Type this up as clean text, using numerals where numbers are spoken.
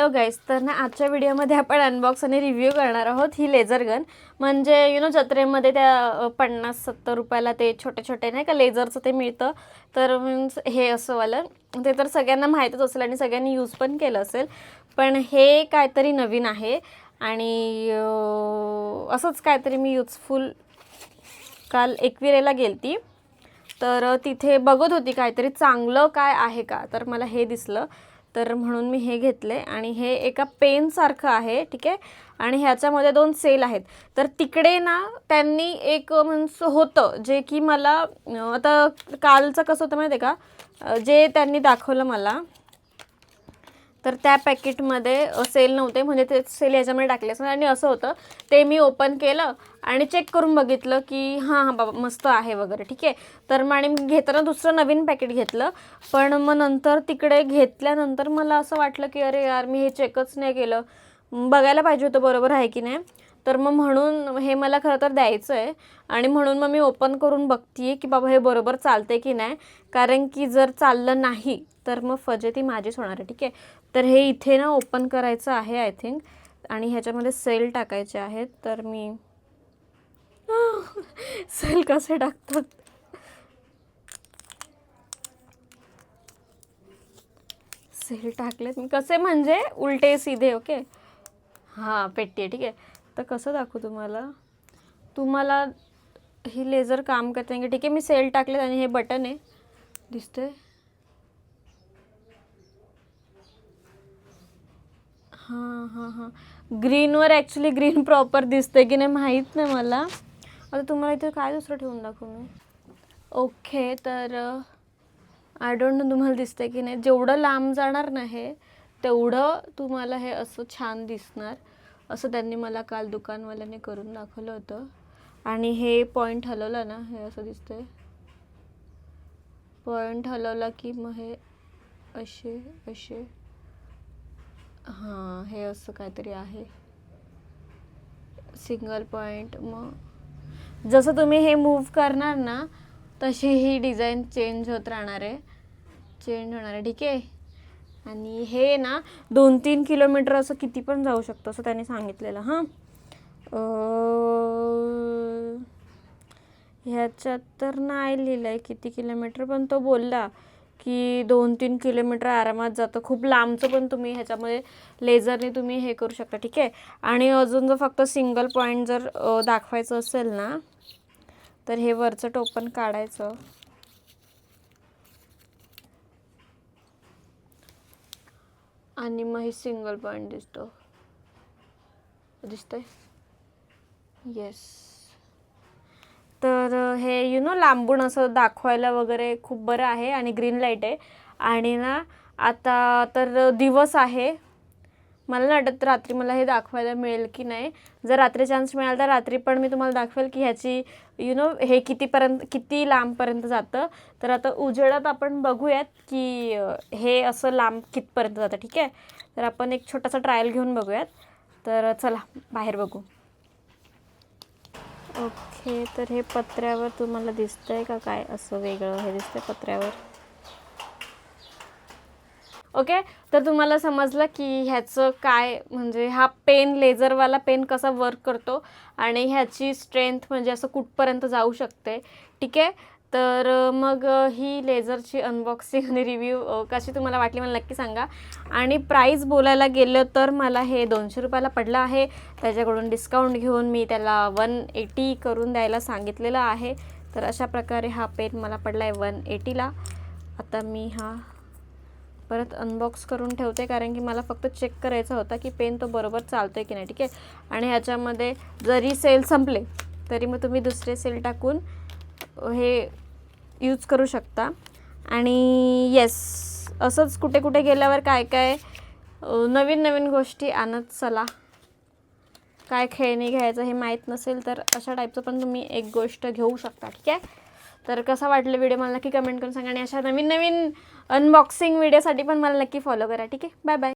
Hello guys, तर ना आजच्या व्हिडिओमध्ये आपण अनबॉक्स आणि रिव्ह्यू करणार आहोत ही लेझर गन. म्हणजे जत्रेमध्ये त्या 50-70 रुपयाला ते छोटे छोटे नाही का लेझरचं ते मिळतं. तर मीन्स हे असं वालं ते तर सगळ्यांना माहीतच असेल आणि सगळ्यांनी यूज पण केलं असेल. पण हे काहीतरी नवीन आहे आणि असंच काहीतरी मी यूजफुल काल एकविरेला गेलती, तर तिथे बघत होती काहीतरी चांगलं काय आहे का, तर मला हे दिसलं, तर म्हणून मी हे घेतले. आणि हे एका पेनसारखं आहे, ठीक आहे. आणि ह्याच्यामध्ये 2 सेल आहेत. तर तिकडे ना त्यांनी एक मीन्स होतं जे की मला आता कालचं कसं होतं माहिती आहे का, जे त्यांनी दाखवलं मला, तर त्या पॅकेटमध्ये सेल नव्हते, म्हणजे ते सेल याच्यामध्ये टाकले असं. आणि असं होतं ते मी ओपन केलं आणि चेक करून बघितलं की हां बाबा मस्त आहे वगैरे, ठीक आहे. तर मग आणि मी घेताना दुसरं नवीन पॅकेट घेतलं. पण मग नंतर तिकडे घेतल्यानंतर मला असं वाटलं की अरे यार, मी हे चेकच नाही केलं, बघायला पाहिजे होतं बरोबर आहे की नाही. तर मग म्हणून हे मला खरं तर द्यायचं आहे आणि म्हणून मग मी ओपन करून बघते की बाबा हे बरोबर चालते की नाही. कारण की जर चाललं नाही तर मग फजिती माझीच होणार आहे, ठीक आहे. तर हे इथे ना ओपन करायचं आहे आय थिंक, आणि ह्याच्यामध्ये सेल टाकायचे आहेत. तर मी सेल कसे टाकतात, सेल टाकलेत मी कसे, म्हणजे उलटे सीधे. ओके, हां पेटी आहे, ठीक आहे. तर कसं दाखवू तुम्हाला ही लेझर काम करते की, ठीक आहे. मी सेल टाकलेत आणि हे बटन आहे, दिसते. हां हां हां, ग्रीनवर ॲक्च्युली ग्रीन प्रॉपर दिसते की नाही माहीत नाही मला. आता तुम्हाला इथे काय दुसरं ठेवून दाखवू मी. ओके, तर आय डोंट नो तुम्हाला दिसते की नाही. जेवढं लांब जाणार ना हे, तेवढं तुम्हाला हे असं छान दिसणार. असं त्यांनी मला काल दुकानवाल्याने करून दाखवलं होतं. आणि हे पॉईंट हलवलं ना, हे असं दिसतंय. पॉईंट हलवला की मग हे असे असे, हां हे असं काहीतरी आहे, सिंगल पॉईंट. मग जसं तुम्ही हे मूव्ह करणार ना, तशी ही डिझाईन चेंज होत राहणार आहे, चेंज होणार आहे, ठीक आहे. आणि हे ना 2-3 किलोमीटर असं किती पण जाऊ शकतं असं त्यांनी सांगितलेलं. हां, ह्याच्यात तर नाही लिहिलं आहे किती किलोमीटर, पण तो बोलला की 2-3 किलोमीटर आरामात जातं. खूप लांबचं पण तुम्ही ह्याच्यामध्ये लेझरने तुम्ही हे करू शकता, ठीक आहे. आणि अजून जर फक्त सिंगल पॉईंट जर दाखवायचं असेल ना, तर हे वरचं टोपण काढायचं आणि मग हे सिंगल पॉईंट दिसतंय. येस, तर हे लांबून असं दाखवायला वगैरे खूप बरं आहे. आणि ग्रीन लाईट आहे. आणि ना आता तर दिवस आहे, मला नाही वाटत रात्री मला हे दाखवायला मिळेल की नाही. जर रात्री चान्स मिळाला तर रात्री पण मी तुम्हाला दाखवेल की ह्याची हे किती लांबपर्यंत जातं. तर आता उजेडात आपण बघूयात की हे असं लांब कितपर्यंत जातं, ठीक आहे. तर आपण एक छोटासा ट्रायल घेऊन बघूयात. तर चला बाहेर बघू. ओके, तर हे पत्र्यावर तुम्हाला दिसतंय का काय असं वेगळं हे दिसतंय पत्र्यावर. ओके, तर तुम्हाला समजलं की ह्याचं काय, म्हणजे हा पेन, लेझरवाला पेन कसा वर्क करतो आणि ह्याची स्ट्रेंथ म्हणजे असं कुठपर्यंत जाऊ शकते, ठीक आहे. तर मग ही लेझरची अनबॉक्सिंग आणि रिव्ह्यू कशी तुम्हाला वाटली मला नक्की सांगा. आणि प्राईस बोलायला गेलं तर मला हे 200 रुपयाला पडलं आहे. त्याच्याकडून डिस्काउंट घेऊन मी त्याला 180 करून द्यायला सांगितलेलं आहे. तर अशा प्रकारे हा पेन मला पडला आहे 180ला. आता मी हा परत अनबॉक्स करून ठेवते, कारण की मला फक्त चेक करायचा होता की पेन तो बरोबर चालतो आहे की नाही, ठीक आहे. आणि ह्याच्यामध्ये जरी सेल संपले तरी मग तुम्ही दुसरे सेल टाकून हे यूज करू शकता. आणि येस, असंच कुठे कुठे गेल्यावर काय काय नवीन नवीन गोष्टी आणत चला. काय खेळणी घ्यायचं हे माहीत नसेल तर अशा टाईपचं पण तुम्ही एक गोष्ट घेऊ शकता, ठीक आहे. तर कसा वाटलं व्हिडिओ मला नक्की कमेंट करून सांगा. आणि अशा नवीन नवीन अनबॉक्सिंग व्हिडिओसाठी पण मला नक्की फॉलो करा, ठीक आहे. Bye bye.